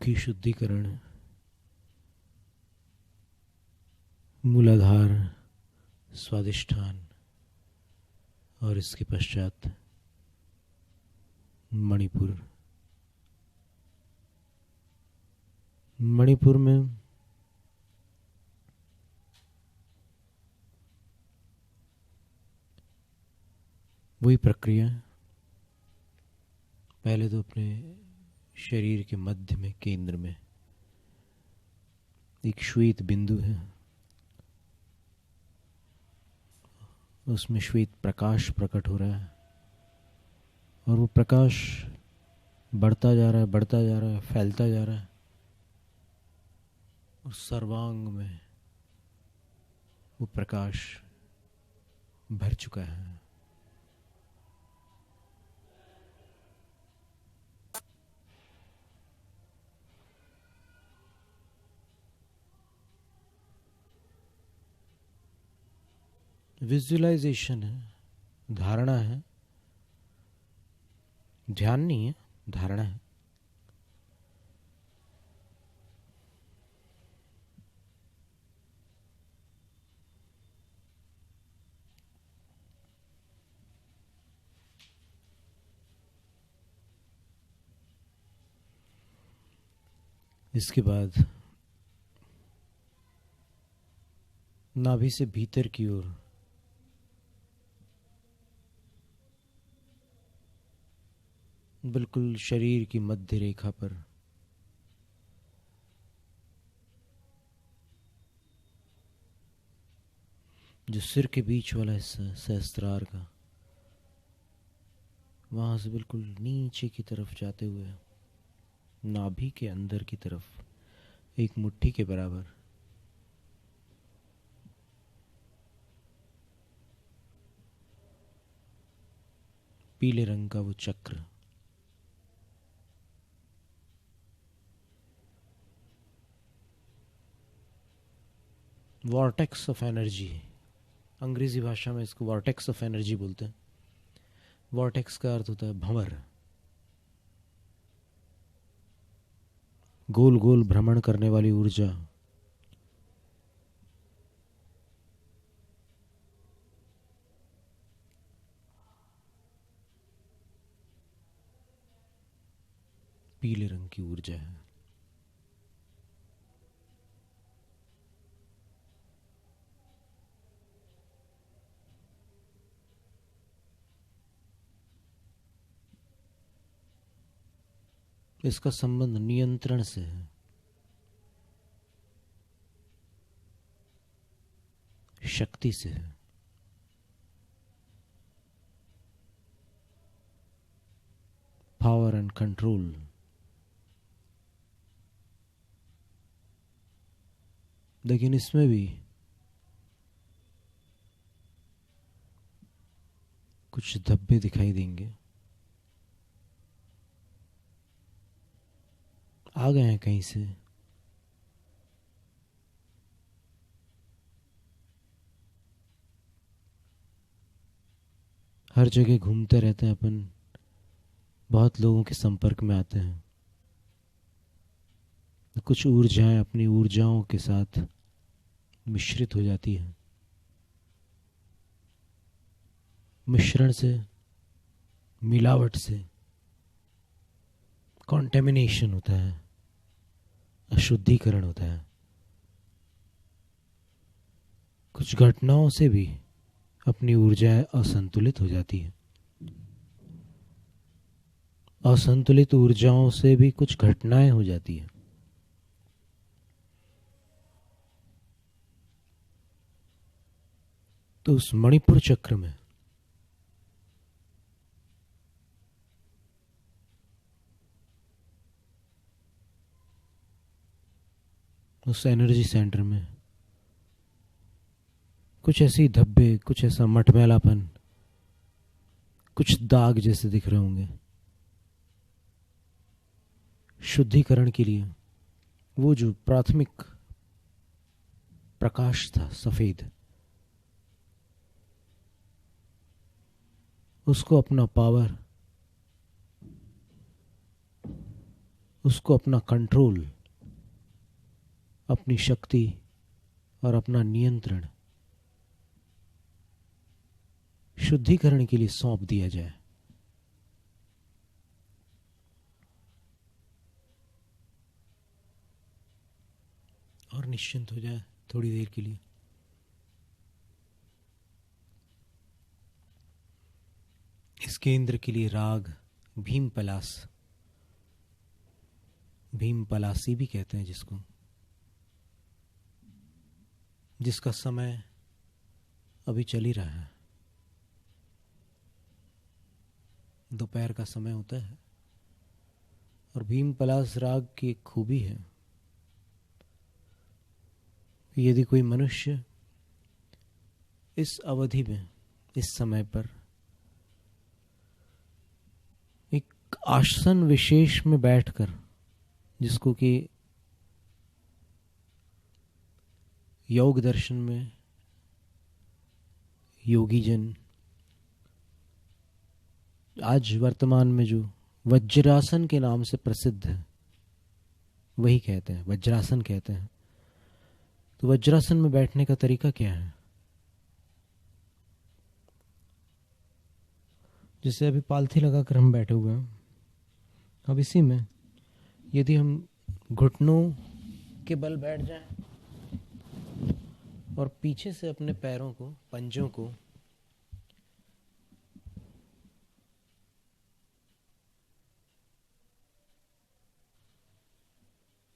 मुखी शुद्धिकरण, मूलाधार, स्वादिष्ठान और इसके पश्चात मणिपुर। मणिपुर में वही प्रक्रिया। पहले तो अपने शरीर के मध्य में, केंद्र में एक श्वेत बिंदु है, उसमें श्वेत प्रकाश प्रकट हो रहा है और वो प्रकाश बढ़ता जा रहा है, बढ़ता जा रहा है, फैलता जा रहा है और सर्वांग में वो प्रकाश भर चुका है। विजुअलाइजेशन है, धारणा है, ध्यान नहीं है, धारणा है। इसके बाद नाभि से भीतर की ओर बिल्कुल शरीर की मध्य रेखा पर जो सिर के बीच वाला हिस्सा सहस्त्रार का, वहां से बिल्कुल नीचे की तरफ जाते हुए नाभि के अंदर की तरफ एक मुट्ठी के बराबर पीले रंग का वो चक्र, वॉर्टेक्स ऑफ एनर्जी, अंग्रेजी भाषा में इसको वॉर्टेक्स ऑफ एनर्जी बोलते हैं। वॉर्टेक्स का अर्थ होता है भंवर, गोल गोल भ्रमण करने वाली ऊर्जा। पीले रंग की ऊर्जा है। इसका संबंध नियंत्रण से है, शक्ति से है, पावर एंड कंट्रोल। लेकिन इसमें भी कुछ धब्बे दिखाई देंगे, आ गए हैं कहीं से। हर जगह घूमते रहते हैं अपन, बहुत लोगों के संपर्क में आते हैं। कुछ ऊर्जाएं अपनी ऊर्जाओं के साथ मिश्रित हो जाती हैं। मिश्रण से, मिलावट से कॉन्टेमिनेशन होता है, अशुद्धिकरण होता है। कुछ घटनाओं से भी अपनी ऊर्जाएं असंतुलित हो जाती है। असंतुलित ऊर्जाओं से भी कुछ घटनाएं हो जाती है। तो उस मणिपुर चक्र में उस एनर्जी सेंटर में कुछ ऐसी धब्बे, कुछ ऐसा मटमैलापन, कुछ दाग जैसे दिख रहे होंगे। शुद्धिकरण के लिए वो जो प्राथमिक प्रकाश था सफेद, उसको अपना पावर उसको अपना कंट्रोल, अपनी शक्ति और अपना नियंत्रण शुद्धिकरण के लिए सौंप दिया जाए। और निश्चिंत हो जाए थोड़ी देर के लिए। इस केंद्र के लिए राग भीम पलास, भीम पलासी भी कहते हैं जिसको, जिसका समय अभी चल ही रहा है, दोपहर का समय होता है। और भीम पलास राग की एक खूबी है, यदि कोई मनुष्य इस अवधि में, इस समय पर एक आसन विशेष में बैठकर, जिसको कि योग दर्शन में योगी जन आज वर्तमान में जो वज्रासन के नाम से प्रसिद्ध है, वही कहते हैं, वज्रासन कहते हैं। तो वज्रासन में बैठने का तरीका क्या है? जैसे अभी पालथी लगाकर हम बैठे हुए हैं, अब इसी में यदि हम घुटनों के बल बैठ जाएं और पीछे से अपने पैरों को, पंजों को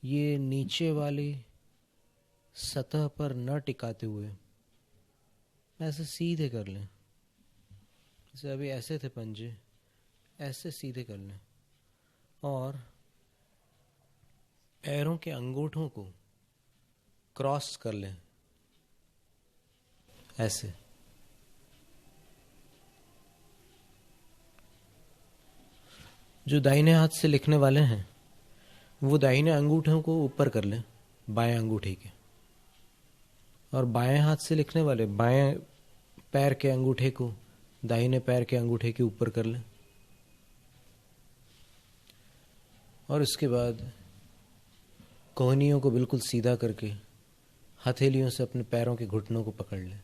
ये नीचे वाली सतह पर न टिकाते हुए ऐसे सीधे कर लें, जैसे अभी ऐसे थे पंजे, ऐसे सीधे कर लें और पैरों के अंगूठों को क्रॉस कर लें ऐसे। जो दाहिने हाथ से लिखने वाले हैं वो दाहिने अंगूठों को ऊपर कर लें, बाएं अंगूठे के, और बाएं हाथ से लिखने वाले बाएं पैर के अंगूठे को दाहिने पैर के अंगूठे के ऊपर कर लें। और उसके बाद कोहनियों को बिल्कुल सीधा करके हथेलियों से अपने पैरों के घुटनों को पकड़ लें,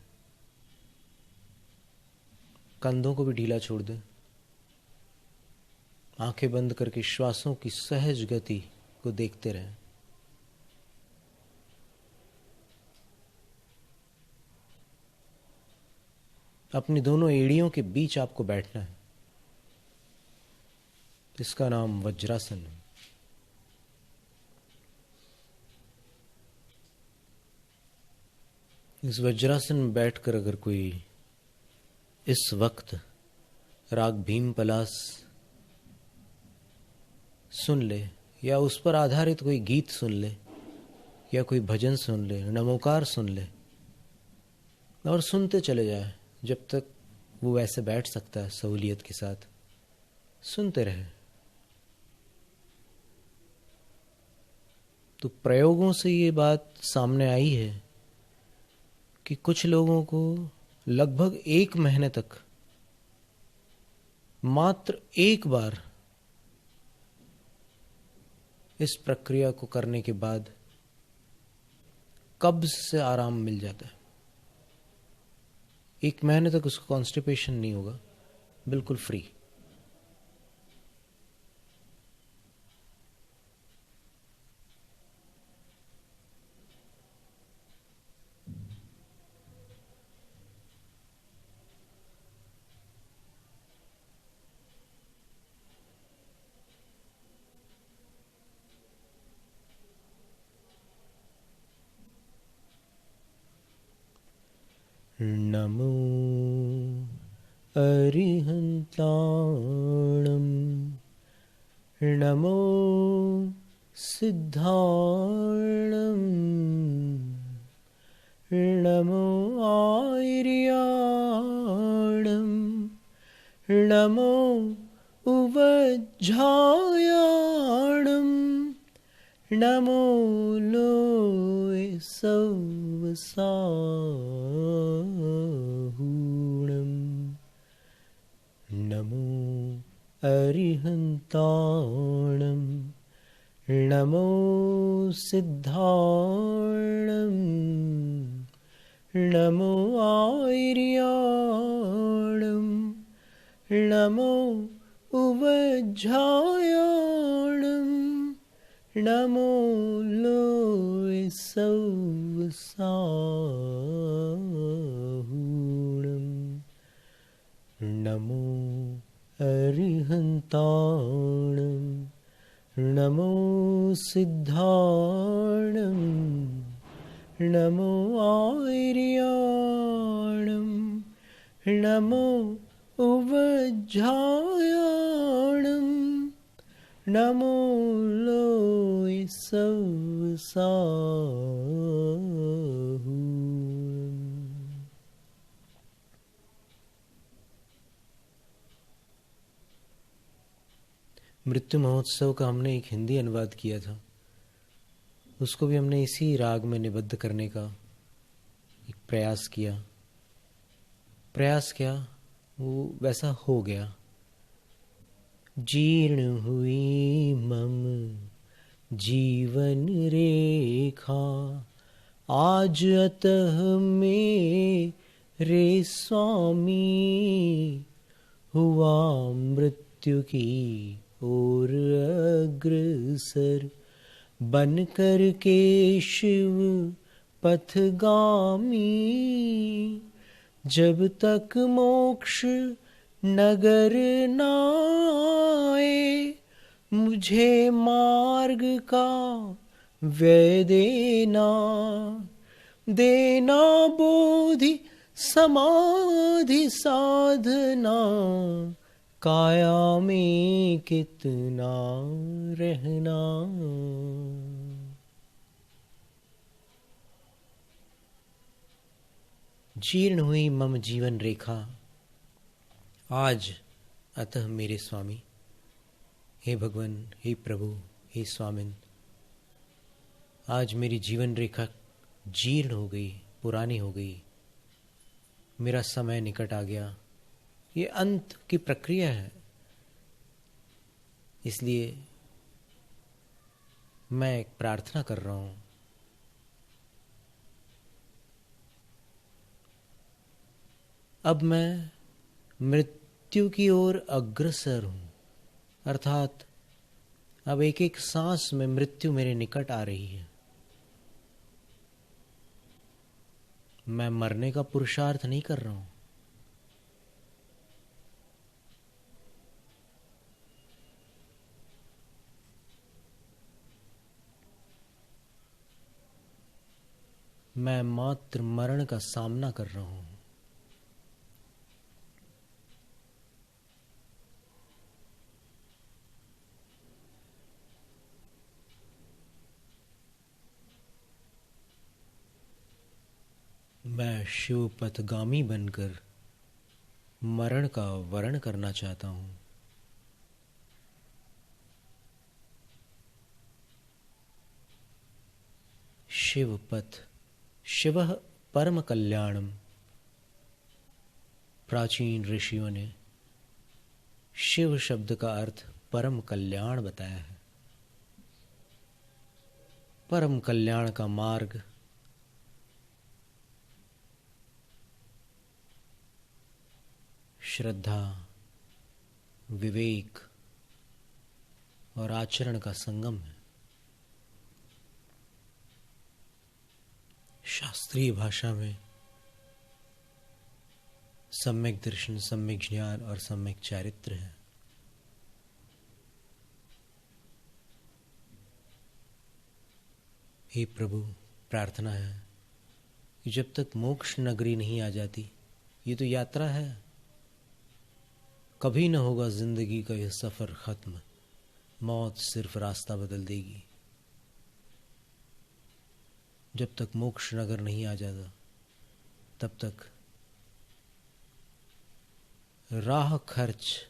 कंधों को भी ढीला छोड़ दें, आंखें बंद करके श्वासों की सहज गति को देखते रहें। अपनी दोनों एड़ियों के बीच आपको बैठना है। इसका नाम वज्रासन है। इस वज्रासन में बैठकर अगर कोई इस वक्त राग भीम पलास सुन ले, या उस पर आधारित कोई गीत सुन ले, या कोई भजन सुन ले, नमोकार सुन ले, और सुनते चले जाए जब तक वो वैसे बैठ सकता है सहूलियत के साथ, सुनते रहे। तो प्रयोगों से ये बात सामने आई है कि कुछ लोगों को लगभग 1 महीने तक मात्र एक बार इस प्रक्रिया को करने के बाद कब्ज से आराम मिल जाता है। 1 महीने तक उसको कॉन्स्टिपेशन नहीं होगा, बिल्कुल फ्री। नमो अरिहन्ताणं, नमो सिद्धाणं, नमो आर्याणं, नमो उवज्झायाणं, नमो लोय सवसाहूणं, नमो अरिहन्ताणं, नमो सिद्धार्णं नमो आयर्याणं नमो उवज्झायाणं नमो लोय सौसाहूणं नमो अरिहन्ताणं नमो सिद्धार्णं नमो आयर्याणं नमो उवज्झायाणं नमो लोय सौसाहूणं। मृत्यु महोत्सव का हमने एक हिंदी अनुवाद किया था, उसको भी हमने इसी राग में निबद्ध करने का एक प्रयास किया। प्रयास क्या, वो वैसा हो गया। जीर्ण हुई मम जीवन रेखा, आज अतः मेरे स्वामी, हुआ मृत्यु की ओर अग्रसर, बन कर के शिव पथगामी। जब तक मोक्ष नगर नाए, मुझे मार्ग का व्यय देना, देना बोधि समाधि साधना, काया में कितना रहना। जीर्ण हुई मम जीवन रेखा, आज अतः मेरे स्वामी। हे भगवान, हे प्रभु, हे स्वामिन, आज मेरी जीवन रेखा जीर्ण हो गई, पुरानी हो गई, मेरा समय निकट आ गया। ये अंत की प्रक्रिया है, इसलिए मैं एक प्रार्थना कर रहा हूं। अब मैं मृत्यु की ओर अग्रसर हूं, अर्थात अब एक एक सांस में मृत्यु मेरे निकट आ रही है। मैं मरने का पुरुषार्थ नहीं कर रहा हूं, मैं मात्र मरण का सामना कर रहा हूं। मैं शिवपथगामी बनकर मरण का वरण करना चाहता हूं। शिवपथ, शिवः परम कल्याणम। प्राचीन ऋषियों ने शिव शब्द का अर्थ परम कल्याण बताया है। परम कल्याण का मार्ग श्रद्धा, विवेक और आचरण का संगम है। शास्त्रीय भाषा में सम्यक दर्शन, सम्यक ज्ञान और सम्यक चारित्र है। हे प्रभु, प्रार्थना है कि जब तक मोक्ष नगरी नहीं आ जाती, ये तो यात्रा है, कभी न होगा जिंदगी का यह सफर खत्म। मौत सिर्फ रास्ता बदल देगी। जब तक मोक्ष नगर नहीं आ जाता, तब तक राह खर्च,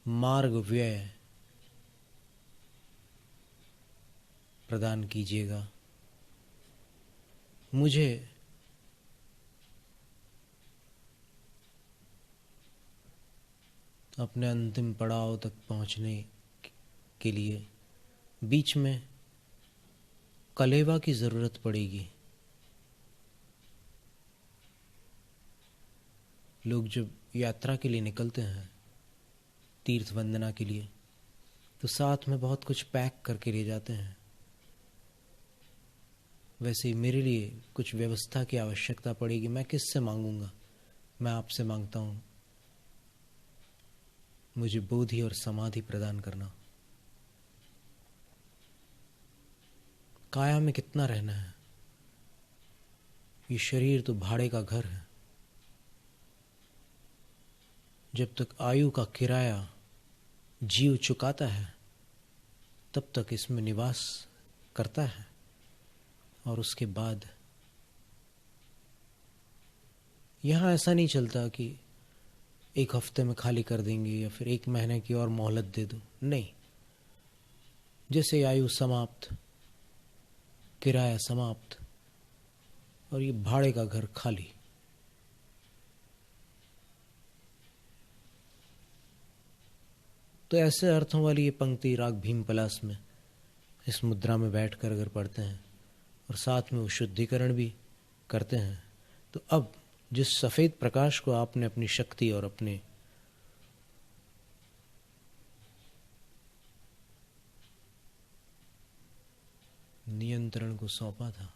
मार्ग व्यय प्रदान कीजिएगा। मुझे अपने अंतिम पड़ाव तक पहुंचने के लिए बीच में कलेवा की जरूरत पड़ेगी। लोग जब यात्रा के लिए निकलते हैं, तीर्थ वंदना के लिए, तो साथ में बहुत कुछ पैक करके ले जाते हैं। वैसे ही मेरे लिए कुछ व्यवस्था की आवश्यकता पड़ेगी। मैं किससे मांगूंगा? मैं आपसे मांगता हूं, मुझे बोधि और समाधि प्रदान करना। काया में कितना रहना है? ये शरीर तो भाड़े का घर है। जब तक आयु का किराया जीव चुकाता है, तब तक इसमें निवास करता है, और उसके बाद यहां ऐसा नहीं चलता कि एक हफ्ते में खाली कर देंगे या फिर 1 महीने की और मोहलत दे दो। नहीं, जैसे आयु समाप्त, किराया समाप्त, और ये भाड़े का घर खाली। तो ऐसे अर्थों वाली ये पंक्ति राग भीम पलास में इस मुद्रा में बैठकर अगर पढ़ते हैं और साथ में वो शुद्धिकरण भी करते हैं, तो अब जिस सफेद प्रकाश को आपने अपनी शक्ति और अपने नियंत्रण को सौंपा था,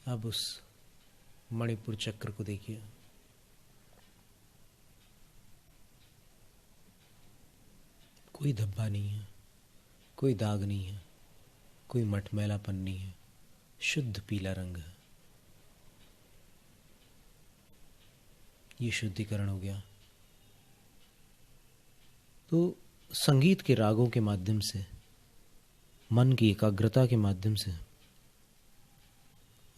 अब उस मणिपुर चक्र को देखिए। कोई धब्बा नहीं है, कोई दाग नहीं है, कोई मटमैलापन नहीं है, शुद्ध पीला रंग है। ये शुद्धिकरण हो गया। तो संगीत के रागों के माध्यम से, मन की एकाग्रता के माध्यम से,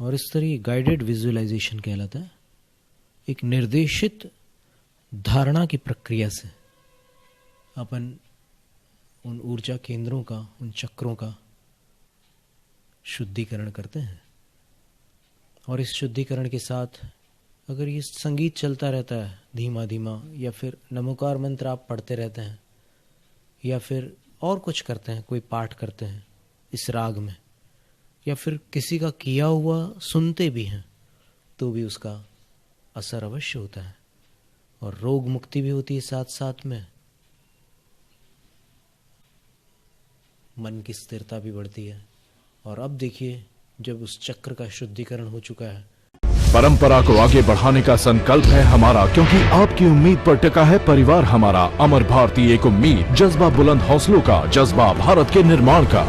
और इस तरह गाइडेड विजुअलाइजेशन कहलाता है, एक निर्देशित धारणा की प्रक्रिया से अपन उन ऊर्जा केंद्रों का, उन चक्रों का शुद्धिकरण करते हैं। और इस शुद्धिकरण के साथ अगर ये संगीत चलता रहता है धीमा धीमा, या फिर नमोकार मंत्र आप पढ़ते रहते हैं, या फिर और कुछ करते हैं, कोई पाठ करते हैं इस राग में, या फिर किसी का किया हुआ सुनते भी हैं, तो भी उसका असर अवश्य होता है, और रोग मुक्ति भी होती है साथ साथ में। मन की स्थिरता भी बढ़ती है। और अब देखिए, जब उस चक्र का शुद्धिकरण हो चुका है, परंपरा को आगे बढ़ाने का संकल्प है हमारा, क्योंकि आपकी उम्मीद पर टिका है परिवार हमारा। अमर भारती एक उम्मीद, जज्बा बुलंद हौसलों का, जज्बा भारत के निर्माण का।